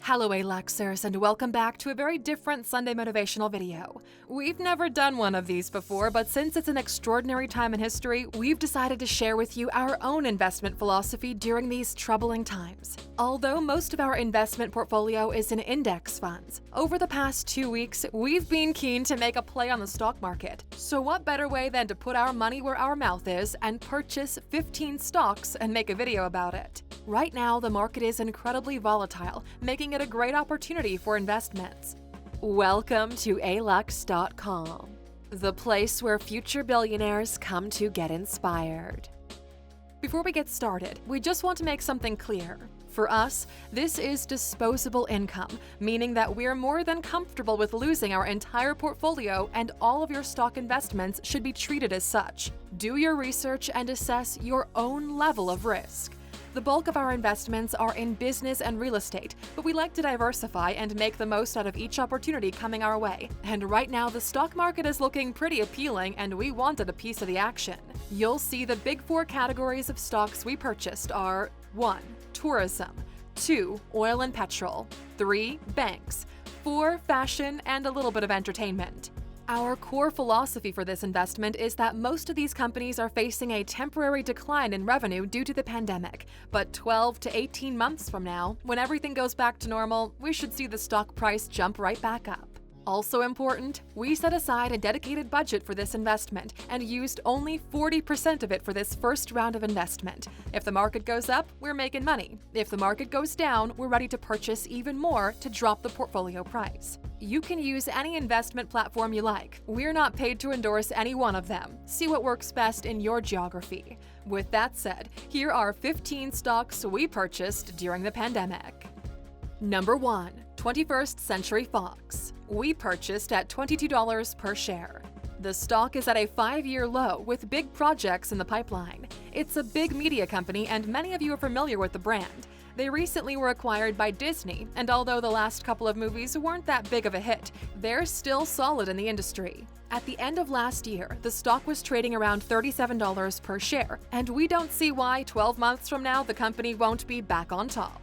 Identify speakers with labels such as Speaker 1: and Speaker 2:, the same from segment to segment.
Speaker 1: Hello Aluxers, and welcome back to a very different Sunday motivational video. We've never done one of these before, but since it's an extraordinary time in history, we've decided to share with you our own investment philosophy during these troubling times. Although most of our investment portfolio is in index funds, over the past 2 weeks, we've been keen to make a play on the stock market. So what better way than to put our money where our mouth is and purchase 15 stocks and make a video about it? Right now, the market is incredibly volatile, making it a great opportunity for investments. Welcome to Alux.com, the place where future billionaires come to get inspired. Before we get started, we just want to make something clear. For us, this is disposable income, meaning that we're more than comfortable with losing our entire portfolio, and all of your stock investments should be treated as such. Do your research and assess your own level of risk. The bulk of our investments are in business and real estate, but we like to diversify and make the most out of each opportunity coming our way. And right now, the stock market is looking pretty appealing, and we wanted a piece of the action. You'll see the big 4 categories of stocks we purchased are 1. Tourism, 2. Oil and petrol, 3. Banks, 4. Fashion, and a little bit of entertainment. Our core philosophy for this investment is that most of these companies are facing a temporary decline in revenue due to the pandemic, but 12 to 18 months from now, when everything goes back to normal, we should see the stock price jump right back up. Also important, we set aside a dedicated budget for this investment and used only 40% of it for this first round of investment. If the market goes up, we're making money. If the market goes down, we're ready to purchase even more to drop the portfolio price. You can use any investment platform you like. We're not paid to endorse any one of them. See what works best in your geography. With that said, here are 15 stocks we purchased during the pandemic. Number 1. 21st Century Fox. We purchased at $22 per share. The stock is at a 5-year low with big projects in the pipeline. It's a big media company, and many of you are familiar with the brand. They recently were acquired by Disney, and although the last couple of movies weren't that big of a hit, they're still solid in the industry. At the end of last year, the stock was trading around $37 per share, and we don't see why 12 months from now the company won't be back on top.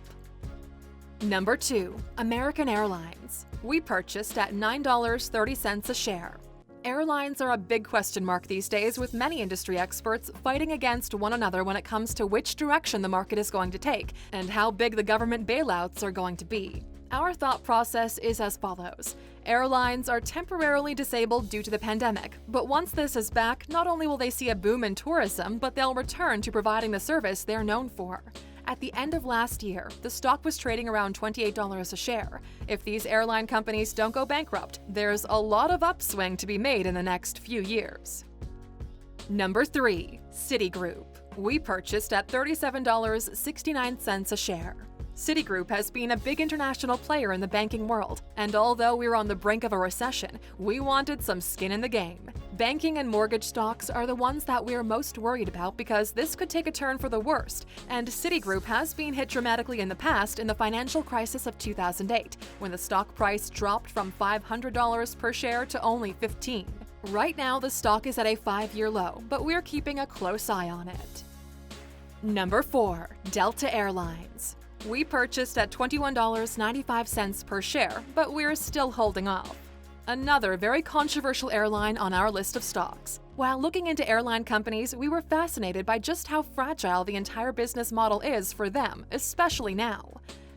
Speaker 1: Number 2. American Airlines. We purchased at $9.30 a share. Airlines are a big question mark these days, with many industry experts fighting against one another when it comes to which direction the market is going to take and how big the government bailouts are going to be. Our thought process is as follows. Airlines are temporarily disabled due to the pandemic, but once this is back, not only will they see a boom in tourism, but they'll return to providing the service they're known for. At the end of last year, the stock was trading around $28 a share. If these airline companies don't go bankrupt, there's a lot of upswing to be made in the next few years. Number 3. Citigroup. We purchased at $37.69 a share. Citigroup has been a big international player in the banking world, and although we're on the brink of a recession, we wanted some skin in the game. Banking and mortgage stocks are the ones that we're most worried about because this could take a turn for the worst, and Citigroup has been hit dramatically in the past in the financial crisis of 2008, when the stock price dropped from $500 per share to only $15. Right now, the stock is at a 5-year low, but we're keeping a close eye on it. Number 4. Delta Airlines. We purchased at $21.95 per share, but we're still holding off. Another very controversial airline on our list of stocks. While looking into airline companies, we were fascinated by just how fragile the entire business model is for them, especially now.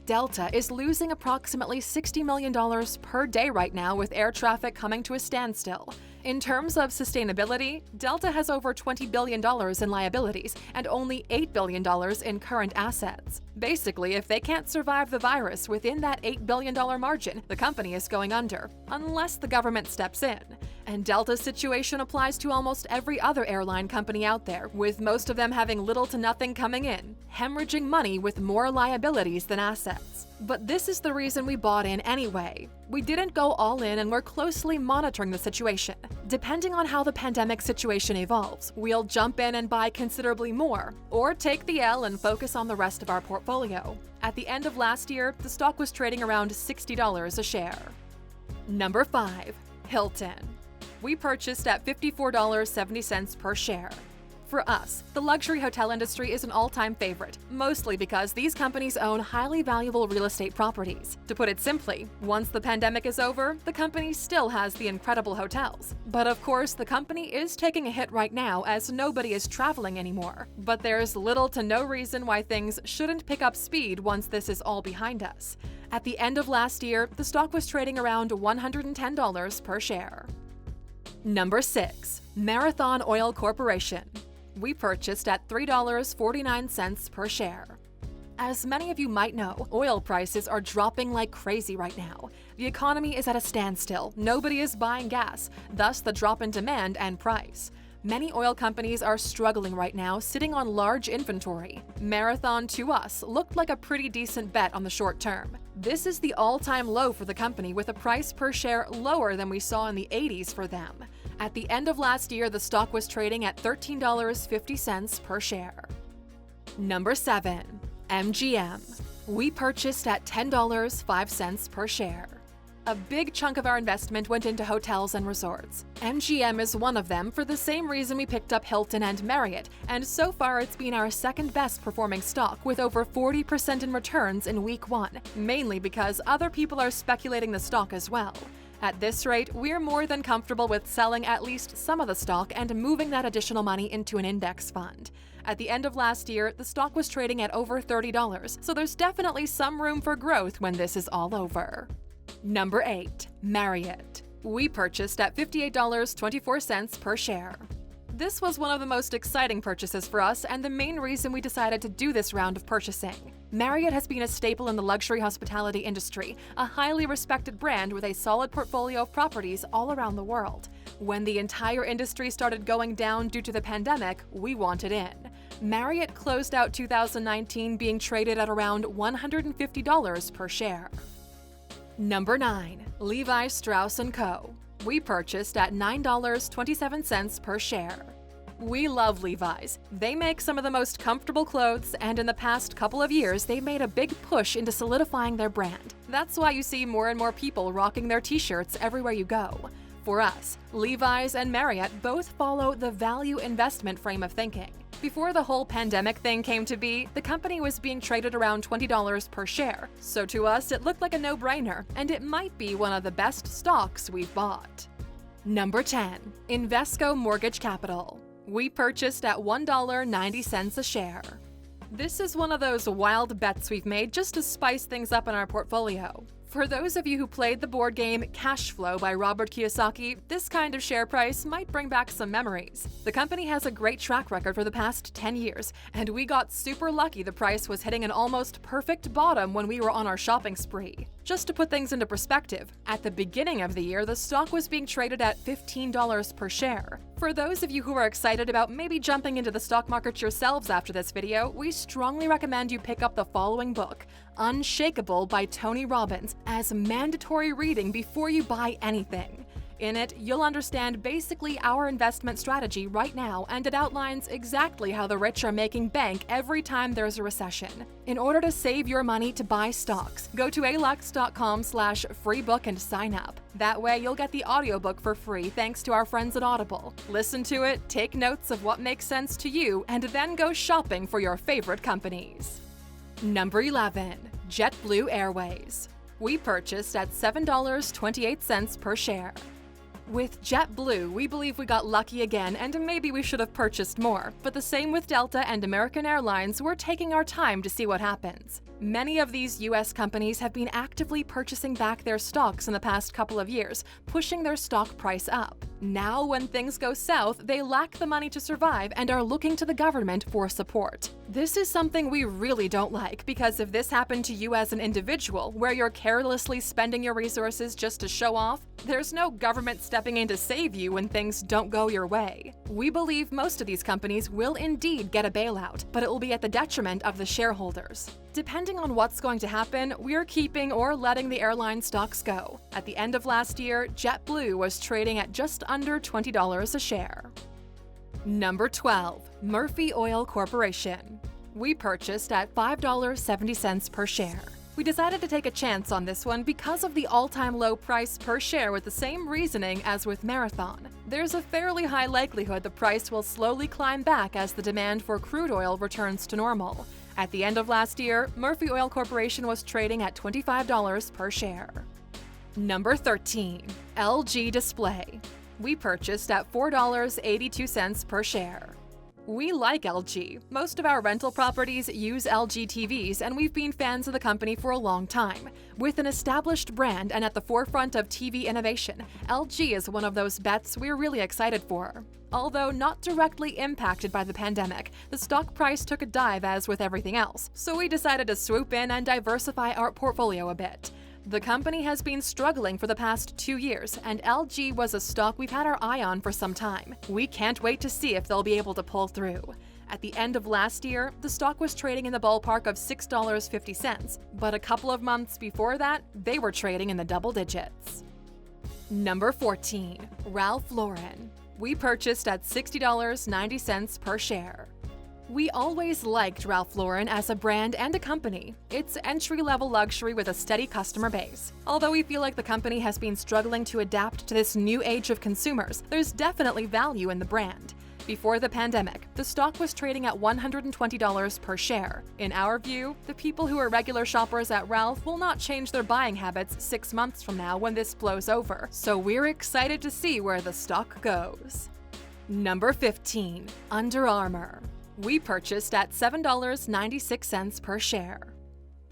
Speaker 1: Delta is losing approximately $60 million per day right now with air traffic coming to a standstill. In terms of sustainability, Delta has over $20 billion in liabilities and only $8 billion in current assets. Basically, if they can't survive the virus within that $8 billion margin, the company is going under, unless the government steps in. And Delta's situation applies to almost every other airline company out there, with most of them having little to nothing coming in, hemorrhaging money with more liabilities than assets. But this is the reason we bought in anyway. We didn't go all in, and we're closely monitoring the situation. Depending on how the pandemic situation evolves, we'll jump in and buy considerably more, or take the L and focus on the rest of our portfolio. At the end of last year, the stock was trading around $60 a share. Number 5. Hilton. We purchased at $54.70 per share. For us, the luxury hotel industry is an all-time favorite, mostly because these companies own highly valuable real estate properties. To put it simply, once the pandemic is over, the company still has the incredible hotels. But of course, the company is taking a hit right now as nobody is traveling anymore. But there's little to no reason why things shouldn't pick up speed once this is all behind us. At the end of last year, the stock was trading around $110 per share. Number 6. Marathon Oil Corporation. We purchased at $3.49 per share. As many of you might know, oil prices are dropping like crazy right now. The economy is at a standstill, nobody is buying gas, thus the drop in demand and price. Many oil companies are struggling right now, sitting on large inventory. Marathon, to us, looked like a pretty decent bet on the short term. This is the all-time low for the company, with a price per share lower than we saw in the 80s for them. At the end of last year, the stock was trading at $13.50 per share. Number 7. MGM. We purchased at $10.05 per share. A big chunk of our investment went into hotels and resorts. MGM is one of them for the same reason we picked up Hilton and Marriott, and so far it's been our second best performing stock with over 40% in returns in week 1, mainly because other people are speculating the stock as well. At this rate, we're more than comfortable with selling at least some of the stock and moving that additional money into an index fund. At the end of last year, the stock was trading at over $30, so there's definitely some room for growth when this is all over. Number 8. Marriott. We purchased at $58.24 per share. This was one of the most exciting purchases for us and the main reason we decided to do this round of purchasing. Marriott has been a staple in the luxury hospitality industry, a highly respected brand with a solid portfolio of properties all around the world. When the entire industry started going down due to the pandemic, we wanted in. Marriott closed out 2019 being traded at around $150 per share. Number 9. Levi Strauss & Co. We purchased at $9.27 per share. We love Levi's. They make some of the most comfortable clothes, and in the past couple of years, they've made a big push into solidifying their brand. That's why you see more and more people rocking their t-shirts everywhere you go. For us, Levi's and Marriott both follow the value investment frame of thinking. Before the whole pandemic thing came to be, the company was being traded around $20 per share, so to us it looked like a no-brainer, and it might be one of the best stocks we've bought. Number 10. Invesco Mortgage Capital. We purchased at $1.90 a share. This is one of those wild bets we've made just to spice things up in our portfolio. For those of you who played the board game Cash Flow by Robert Kiyosaki, this kind of share price might bring back some memories. The company has a great track record for the past 10 years, and we got super lucky the price was hitting an almost perfect bottom when we were on our shopping spree. Just to put things into perspective, at the beginning of the year, the stock was being traded at $15 per share. For those of you who are excited about maybe jumping into the stock market yourselves after this video, we strongly recommend you pick up the following book, Unshakable by Tony Robbins, as mandatory reading before you buy anything. In it, you'll understand basically our investment strategy right now, and it outlines exactly how the rich are making bank every time there's a recession. In order to save your money to buy stocks, go to Alux.com/freebook and sign up. That way, you'll get the audiobook for free thanks to our friends at Audible. Listen to it, take notes of what makes sense to you, and then go shopping for your favorite companies. Number 11. JetBlue Airways. We purchased at $7.28 per share. With JetBlue, we believe we got lucky again, and maybe we should have purchased more. But the same with Delta and American Airlines, we're taking our time to see what happens. Many of these U.S. companies have been actively purchasing back their stocks in the past couple of years, pushing their stock price up. Now, when things go south, they lack the money to survive and are looking to the government for support. This is something we really don't like, because if this happened to you as an individual, where you're carelessly spending your resources just to show off, there's no government stepping in to save you when things don't go your way. We believe most of these companies will indeed get a bailout, but it will be at the detriment of the shareholders. Depending on what's going to happen, we're keeping or letting the airline stocks go. At the end of last year, JetBlue was trading at just under $20 a share. Number 12. Murphy Oil Corporation. We purchased at $5.70 per share. We decided to take a chance on this one because of the all-time low price per share with the same reasoning as with Marathon. There's a fairly high likelihood the price will slowly climb back as the demand for crude oil returns to normal. At the end of last year, Murphy Oil Corporation was trading at $25 per share. Number 13. LG Display. We purchased at $4.82 per share. We like LG. Most of our rental properties use LG TVs, and we've been fans of the company for a long time. With an established brand and at the forefront of TV innovation, LG is one of those bets we're really excited for. Although not directly impacted by the pandemic, the stock price took a dive as with everything else, so we decided to swoop in and diversify our portfolio a bit. The company has been struggling for the past 2 years, and LG was a stock we've had our eye on for some time. We can't wait to see if they'll be able to pull through. At the end of last year, the stock was trading in the ballpark of $6.50, but a couple of months before that, they were trading in the double digits. Number 14. Ralph Lauren. We purchased at $60.90 per share. We always liked Ralph Lauren as a brand and a company. It's entry-level luxury with a steady customer base. Although we feel like the company has been struggling to adapt to this new age of consumers, there's definitely value in the brand. Before the pandemic, the stock was trading at $120 per share. In our view, the people who are regular shoppers at Ralph will not change their buying habits 6 months from now when this blows over, so we're excited to see where the stock goes. Number 15. Under Armour. We purchased at $7.96 per share.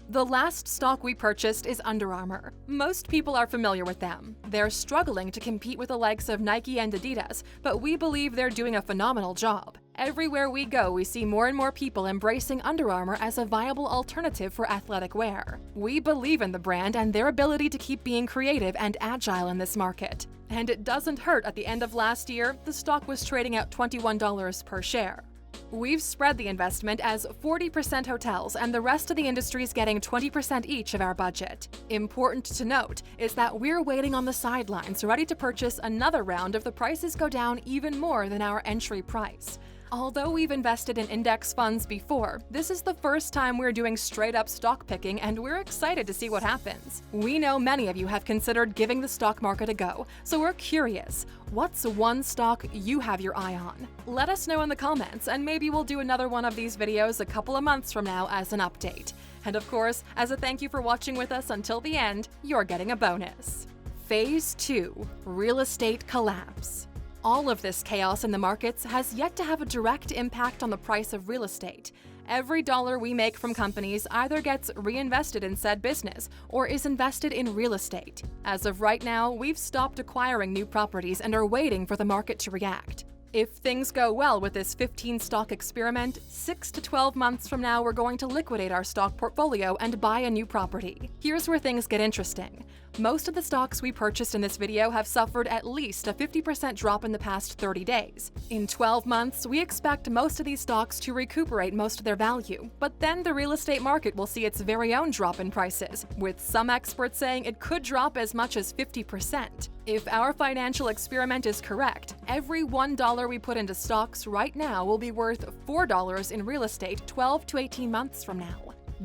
Speaker 1: The last stock we purchased is Under Armour. Most people are familiar with them. They're struggling to compete with the likes of Nike and Adidas, but we believe they're doing a phenomenal job. Everywhere we go, we see more and more people embracing Under Armour as a viable alternative for athletic wear. We believe in the brand and their ability to keep being creative and agile in this market. And it doesn't hurt at the end of last year, the stock was trading at $21 per share. We've spread the investment as 40% hotels and the rest of the industry is getting 20% each of our budget. Important to note is that we're waiting on the sidelines ready to purchase another round if the prices go down even more than our entry price. Although we've invested in index funds before, this is the first time we're doing straight-up stock picking and we're excited to see what happens. We know many of you have considered giving the stock market a go, so we're curious. What's one stock you have your eye on? Let us know in the comments, and maybe we'll do another one of these videos a couple of months from now as an update. And of course, as a thank you for watching with us until the end, you're getting a bonus. Phase 2. Real estate collapse. All of this chaos in the markets has yet to have a direct impact on the price of real estate. Every dollar we make from companies either gets reinvested in said business or is invested in real estate. As of right now, we've stopped acquiring new properties and are waiting for the market to react. If things go well with this 15-stock experiment, 6 to 12 months from now we're going to liquidate our stock portfolio and buy a new property. Here's where things get interesting. Most of the stocks we purchased in this video have suffered at least a 50% drop in the past 30 days. In 12 months, we expect most of these stocks to recuperate most of their value, but then the real estate market will see its very own drop in prices, with some experts saying it could drop as much as 50%. If our financial experiment is correct, every $1 we put into stocks right now will be worth $4 in real estate 12 to 18 months from now.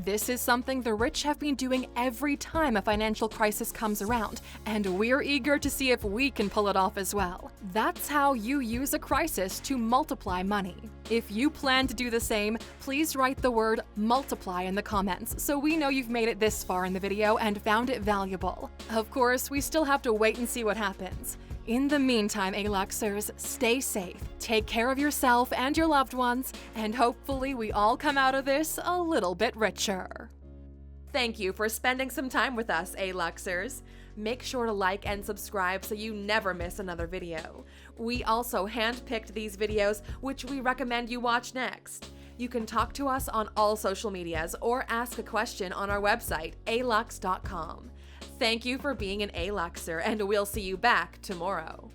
Speaker 1: This is something the rich have been doing every time a financial crisis comes around, and we're eager to see if we can pull it off as well. That's how you use a crisis to multiply money. If you plan to do the same, please write the word multiply in the comments so we know you've made it this far in the video and found it valuable. Of course, we still have to wait and see what happens. In the meantime, Aluxers, stay safe, take care of yourself and your loved ones, and hopefully we all come out of this a little bit richer. Thank you for spending some time with us, Aluxers. Make sure to like and subscribe so you never miss another video. We also handpicked these videos, which we recommend you watch next. You can talk to us on all social medias or ask a question on our website, Alux.com. Thank you for being an Aluxer, and we'll see you back tomorrow.